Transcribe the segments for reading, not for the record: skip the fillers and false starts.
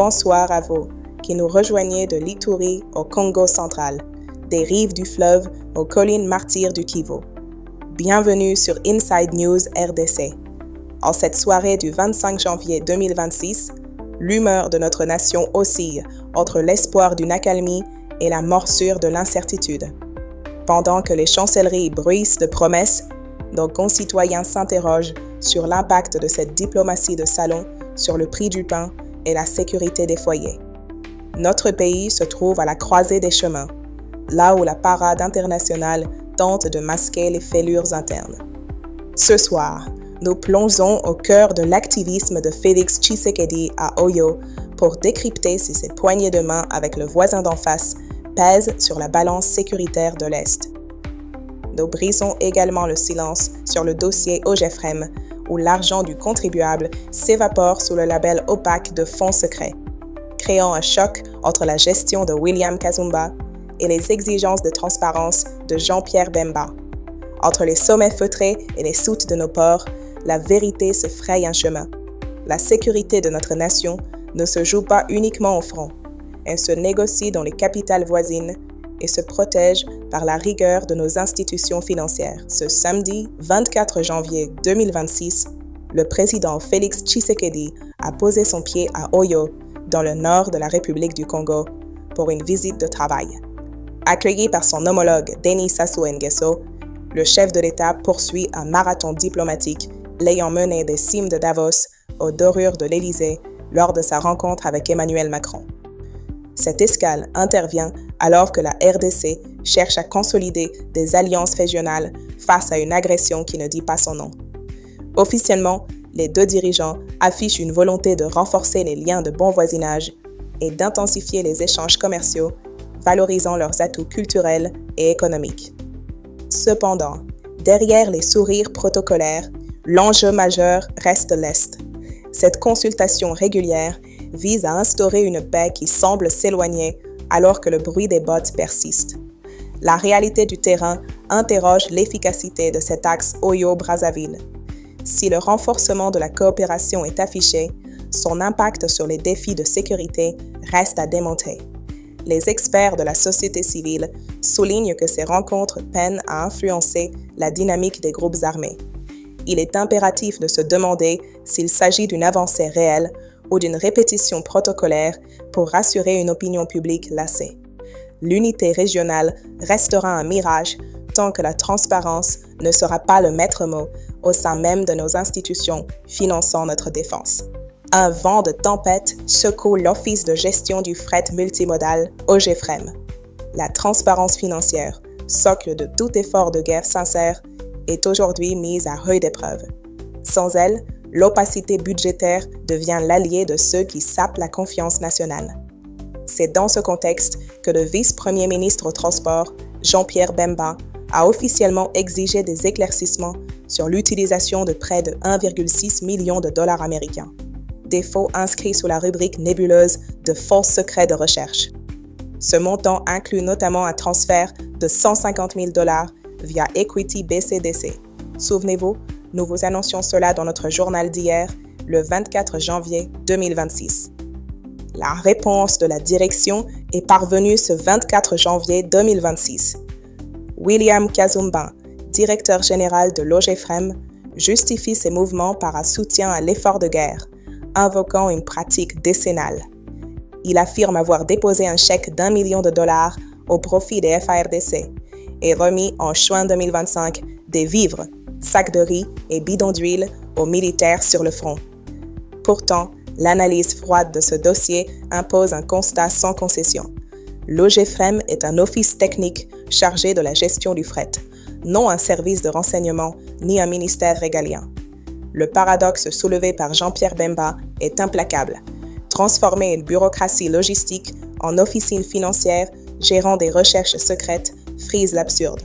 bonsoir à vous qui nous rejoignez de l'Ituri au Congo central, des rives du fleuve aux collines martyres du Kivu. Bienvenue sur Inside News RDC. En cette soirée du 25 janvier 2026, l'humeur de notre nation oscille entre l'espoir d'une accalmie et la morsure de l'incertitude. Pendant que les chancelleries bruissent de promesses, nos concitoyens s'interrogent sur l'impact de cette diplomatie de salon sur le prix du pain et la sécurité des foyers. Notre pays se trouve à la croisée des chemins, là où la parade internationale tente de masquer les fêlures internes. Ce soir, nous plongeons au cœur de l'activisme de Félix Tshisekedi à Oyo pour décrypter si ses poignées de main avec le voisin d'en face pèsent sur la balance sécuritaire de l'Est. Nous brisons également le silence sur le dossier OGEFREM, où l'argent du contribuable s'évapore sous le label opaque de fonds secrets, créant un choc entre la gestion de William Kazumba et les exigences de transparence de Jean-Pierre Bemba. Entre les sommets feutrés et les soutes de nos ports, la vérité se fraye un chemin. La sécurité de notre nation ne se joue pas uniquement au front. Elle se négocie dans les capitales voisines et se protège par la rigueur de nos institutions financières. Ce samedi 24 janvier 2026, le président Félix Tshisekedi a posé son pied à Oyo, dans le nord de la République du Congo, pour une visite de travail. Accueilli par son homologue Denis Sassou Nguesso, le chef de l'État poursuit un marathon diplomatique l'ayant mené des cimes de Davos aux dorures de l'Élysée lors de sa rencontre avec Emmanuel Macron. Cette escale intervient alors que la RDC cherche à consolider des alliances régionales face à une agression qui ne dit pas son nom. Officiellement, les deux dirigeants affichent une volonté de renforcer les liens de bon voisinage et d'intensifier les échanges commerciaux, valorisant leurs atouts culturels et économiques. Cependant, derrière les sourires protocolaires, l'enjeu majeur reste l'Est. Cette consultation régulière vise à instaurer une paix qui semble s'éloigner alors que le bruit des bottes persiste. La réalité du terrain interroge l'efficacité de cet axe Oyo-Brazzaville. Si le renforcement de la coopération est affiché, son impact sur les défis de sécurité reste à démontrer. Les experts de la société civile soulignent que ces rencontres peinent à influencer la dynamique des groupes armés. Il est impératif de se demander s'il s'agit d'une avancée réelle ou d'une répétition protocolaire pour rassurer une opinion publique lassée. L'unité régionale restera un mirage tant que la transparence ne sera pas le maître mot au sein même de nos institutions finançant notre défense. Un vent de tempête secoue l'Office de gestion du fret multimodal, OGEFREM. La transparence financière, socle de tout effort de guerre sincère, est aujourd'hui mise à rude épreuve. Sans elle, l'opacité budgétaire devient l'allié de ceux qui sapent la confiance nationale. C'est dans ce contexte que le vice-premier ministre au transport, Jean-Pierre Bemba, a officiellement exigé des éclaircissements sur l'utilisation de près de 1,6 million de dollars américains. Des fonds inscrits sous la rubrique nébuleuse de fonds secrets de recherche. Ce montant inclut notamment un transfert de 150 000 dollars via Equity BCDC. Souvenez-vous, nous vous annoncions cela dans notre journal d'hier, le 24 janvier 2026. La réponse de la direction est parvenue ce 24 janvier 2026. William Kazumba, directeur général de l'OGEFREM, justifie ses mouvements par un soutien à l'effort de guerre, invoquant une pratique décennale. Il affirme avoir déposé un chèque d'1 million de dollars au profit des FARDC et remis en juin 2025 des vivres, sacs de riz et bidons d'huile aux militaires sur le front. Pourtant, l'analyse froide de ce dossier impose un constat sans concession. L'OGEFREM est un office technique chargé de la gestion du fret, non un service de renseignement ni un ministère régalien. Le paradoxe soulevé par Jean-Pierre Bemba est implacable. Transformer une bureaucratie logistique en officine financière gérant des recherches secrètes frise l'absurde.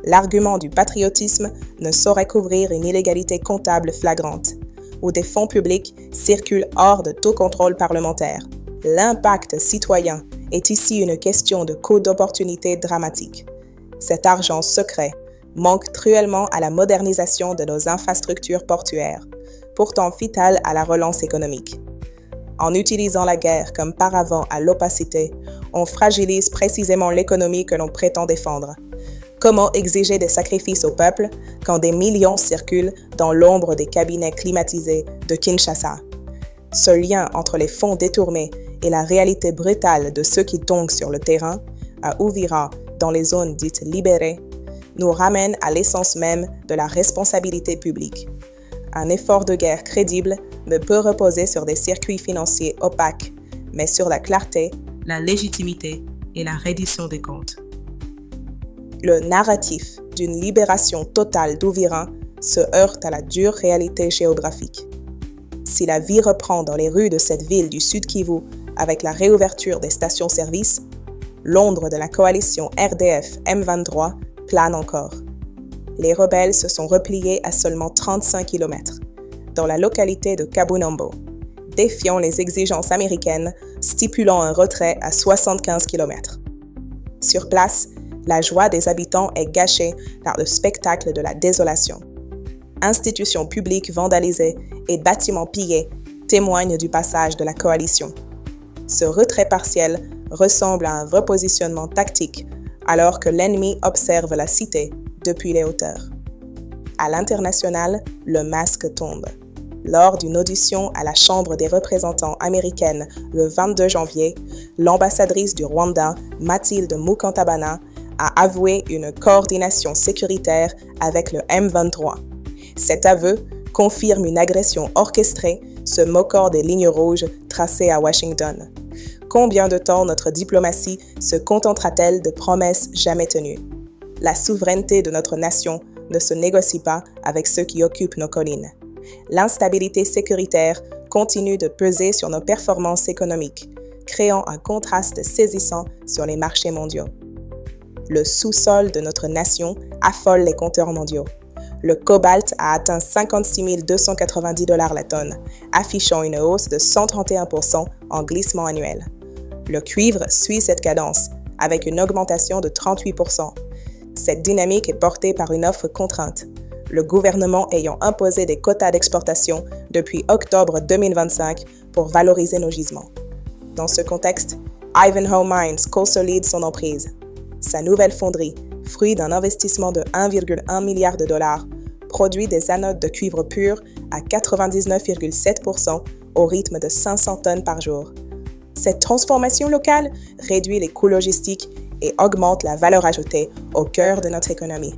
L'argument du patriotisme ne saurait couvrir une illégalité comptable flagrante, où des fonds publics circulent hors de tout contrôle parlementaire. L'impact citoyen est ici une question de coût d'opportunité dramatique. Cet argent secret manque cruellement à la modernisation de nos infrastructures portuaires, pourtant vitales à la relance économique. En utilisant la guerre comme paravent à l'opacité, on fragilise précisément l'économie que l'on prétend défendre. Comment exiger des sacrifices au peuple quand des millions circulent dans l'ombre des cabinets climatisés de Kinshasa? Ce lien entre les fonds détournés et la réalité brutale de ceux qui tombent sur le terrain, à Uvira, dans les zones dites libérées, nous ramène à l'essence même de la responsabilité publique. Un effort de guerre crédible ne peut reposer sur des circuits financiers opaques, mais sur la clarté, la légitimité et la reddition des comptes. Le narratif d'une libération totale d'Uvira se heurte à la dure réalité géographique. Si la vie reprend dans les rues de cette ville du Sud Kivu avec la réouverture des stations-service, l'ombre de la coalition RDF-M23 plane encore. Les rebelles se sont repliés à seulement 35 km, dans la localité de Kabunombo, défiant les exigences américaines stipulant un retrait à 75 km. Sur place, la joie des habitants est gâchée par le spectacle de la désolation. Institutions publiques vandalisées et bâtiments pillés témoignent du passage de la coalition. Ce retrait partiel ressemble à un repositionnement tactique alors que l'ennemi observe la cité depuis les hauteurs. À l'international, le masque tombe. Lors d'une audition à la Chambre des représentants américaine le 22 janvier, l'ambassadrice du Rwanda, Mathilde Mukantabana, a avoué une coordination sécuritaire avec le M23. Cet aveu confirme une agression orchestrée se moquant des lignes rouges tracées à Washington. Combien de temps notre diplomatie se contentera-t-elle de promesses jamais tenues? La souveraineté de notre nation ne se négocie pas avec ceux qui occupent nos collines. L'instabilité sécuritaire continue de peser sur nos performances économiques, créant un contraste saisissant sur les marchés mondiaux. Le sous-sol de notre nation affole les compteurs mondiaux. Le cobalt a atteint 56 290 $ la tonne, affichant une hausse de 131% en glissement annuel. Le cuivre suit cette cadence, avec une augmentation de 38%. Cette dynamique est portée par une offre contrainte, le gouvernement ayant imposé des quotas d'exportation depuis octobre 2025 pour valoriser nos gisements. Dans ce contexte, Ivanhoe Mines consolide son emprise. Sa nouvelle fonderie, fruit d'un investissement de 1,1 milliard de dollars, produit des anodes de cuivre pur à 99,7% au rythme de 500 tonnes par jour. Cette transformation locale réduit les coûts logistiques et augmente la valeur ajoutée au cœur de notre économie.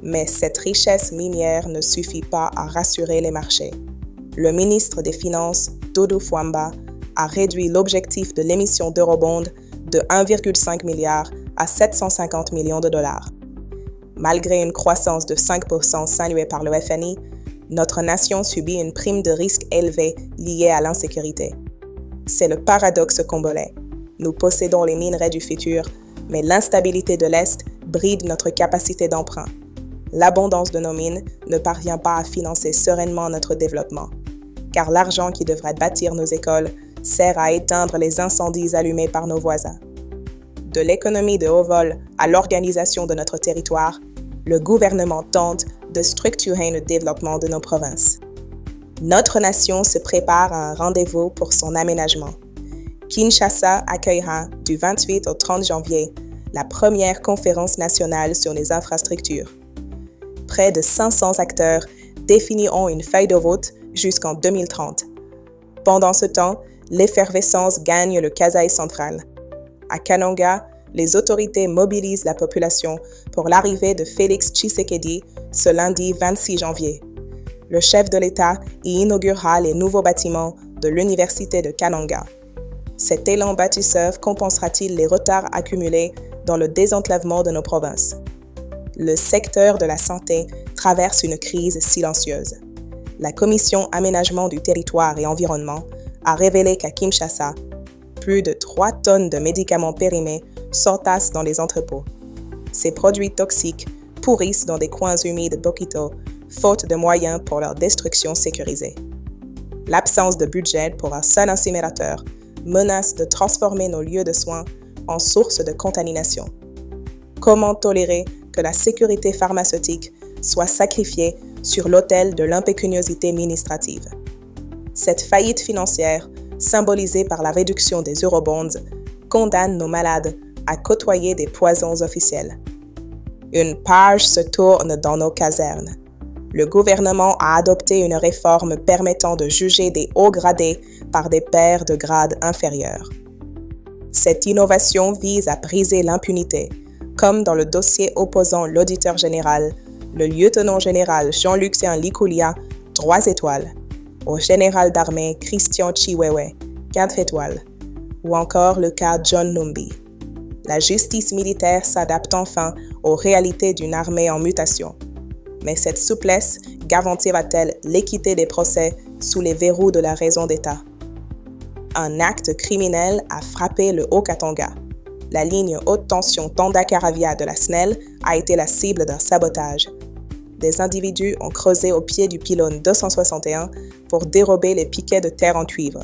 Mais cette richesse minière ne suffit pas à rassurer les marchés. Le ministre des Finances, Dodo Fwamba, a réduit l'objectif de l'émission d'eurobonds de 1,5 milliard à 750 millions de dollars. Malgré une croissance de 5% saluée par le FMI, notre nation subit une prime de risque élevée liée à l'insécurité. C'est le paradoxe congolais. Nous possédons les minerais du futur, mais l'instabilité de l'Est bride notre capacité d'emprunt. L'abondance de nos mines ne parvient pas à financer sereinement notre développement, car l'argent qui devrait bâtir nos écoles sert à éteindre les incendies allumés par nos voisins. De l'économie de haut vol à l'organisation de notre territoire, le gouvernement tente de structurer le développement de nos provinces. Notre nation se prépare à un rendez-vous pour son aménagement. Kinshasa accueillera du 28 au 30 janvier la première conférence nationale sur les infrastructures. Près de 500 acteurs définiront une feuille de route jusqu'en 2030. Pendant ce temps, l'effervescence gagne le Kasaï central. À Kananga, les autorités mobilisent la population pour l'arrivée de Félix Tshisekedi ce lundi 26 janvier. Le chef de l'État y inaugurera les nouveaux bâtiments de l'Université de Kananga. Cet élan bâtisseur compensera-t-il les retards accumulés dans le désenclavement de nos provinces? Le secteur de la santé traverse une crise silencieuse. La Commission Aménagement du territoire et environnement a révélé qu'à Kinshasa, plus de 3 tonnes de médicaments périmés s'entassent dans les entrepôts. Ces produits toxiques pourrissent dans des coins humides Bokito, faute de moyens pour leur destruction sécurisée. L'absence de budget pour un seul incinérateur menace de transformer nos lieux de soins en source de contamination. Comment tolérer que la sécurité pharmaceutique soit sacrifiée sur l'autel de l'impécuniosité administrative? Cette faillite financière symbolisée par la réduction des eurobonds, condamne nos malades à côtoyer des poisons officiels. Une page se tourne dans nos casernes. Le gouvernement a adopté une réforme permettant de juger des hauts gradés par des pairs de grade inférieurs. Cette innovation vise à briser l'impunité, comme dans le dossier opposant l'auditeur général, le lieutenant général Jean-Lucien Likoulia, 3 étoiles, au général d'armée Christian Chiwewe, 4 étoiles, ou encore le cas John Numbi. La justice militaire s'adapte enfin aux réalités d'une armée en mutation. Mais cette souplesse garantira-t-elle l'équité des procès sous les verrous de la raison d'État? Un acte criminel a frappé le Haut-Katanga. La ligne haute tension Tanda-Karavia de la SNEL a été la cible d'un sabotage. Des individus ont creusé au pied du pylône 261 pour dérober les piquets de terre en cuivre.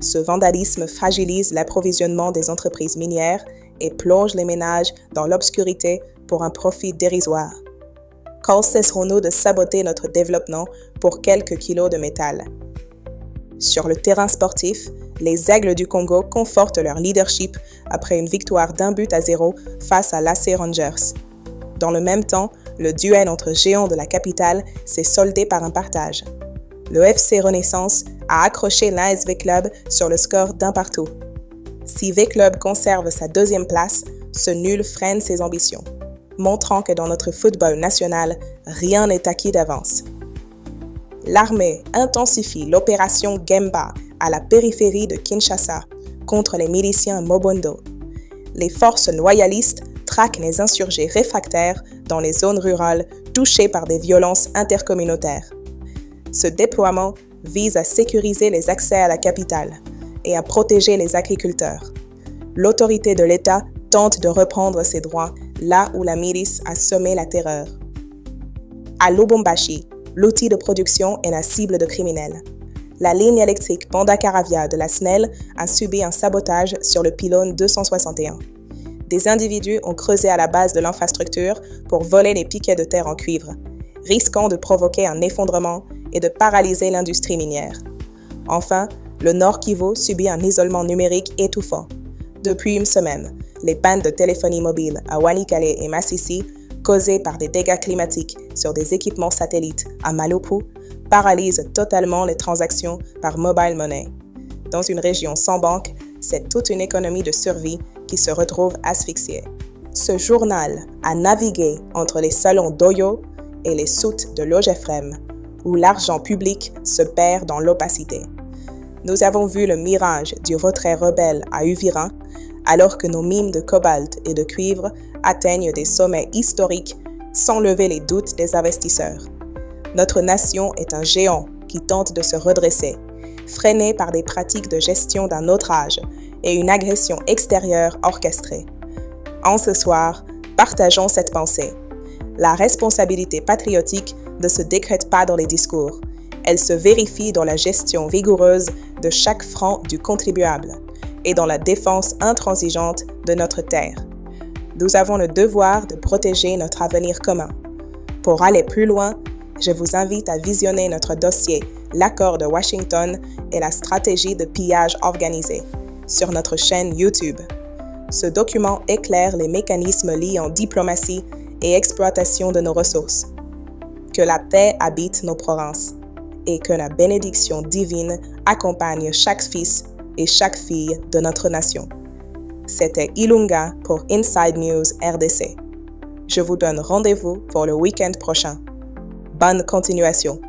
Ce vandalisme fragilise l'approvisionnement des entreprises minières et plonge les ménages dans l'obscurité pour un profit dérisoire. Quand cesserons-nous de saboter notre développement pour quelques kilos de métal? Sur le terrain sportif, les Aigles du Congo confortent leur leadership après une victoire d'1-0 face à l'AC Rangers. Dans le même temps, le duel entre géants de la capitale s'est soldé par un partage. Le FC Renaissance a accroché l'ASV Club sur le score d'1-partout. Si V-Club conserve sa 2e place, ce nul freine ses ambitions, montrant que dans notre football national, rien n'est acquis d'avance. L'armée intensifie l'opération Gemba à la périphérie de Kinshasa contre les miliciens Mobondo. Les forces loyalistes traquent les insurgés réfractaires dans les zones rurales touchées par des violences intercommunautaires. Ce déploiement vise à sécuriser les accès à la capitale et à protéger les agriculteurs. L'autorité de l'État tente de reprendre ses droits là où la milice a semé la terreur. À Lubumbashi, l'outil de production est la cible de criminels. La ligne électrique Tanda-Karavia de la SNEL a subi un sabotage sur le pylône 261. Des individus ont creusé à la base de l'infrastructure pour voler les piquets de terre en cuivre, risquant de provoquer un effondrement et de paralyser l'industrie minière. Enfin, le Nord Kivu subit un isolement numérique étouffant. Depuis une semaine, les pannes de téléphonie mobile à Walikale et Masisi, causées par des dégâts climatiques sur des équipements satellites à Maluku, paralysent totalement les transactions par mobile money. Dans une région sans banque, c'est toute une économie de survie qui se retrouve asphyxiée. Ce journal a navigué entre les salons d'Oyo et les soutes de Logefrem, où l'argent public se perd dans l'opacité. Nous avons vu le mirage du retrait rebelle à Uvira, alors que nos mines de cobalt et de cuivre atteignent des sommets historiques sans lever les doutes des investisseurs. Notre nation est un géant qui tente de se redresser, freiné par des pratiques de gestion d'un autre âge et une agression extérieure orchestrée. En ce soir, partageons cette pensée. La responsabilité patriotique ne se décrète pas dans les discours. Elle se vérifie dans la gestion vigoureuse de chaque franc du contribuable et dans la défense intransigeante de notre terre. Nous avons le devoir de protéger notre avenir commun. Pour aller plus loin, je vous invite à visionner notre dossier « L'accord de Washington et la stratégie de pillage organisé » sur notre chaîne YouTube. Ce document éclaire les mécanismes liés en diplomatie et exploitation de nos ressources. Que la paix habite nos provinces et que la bénédiction divine accompagne chaque fils et chaque fille de notre nation. C'était Ilunga pour Inside News RDC. Je vous donne rendez-vous pour le week-end prochain. Bonne continuation.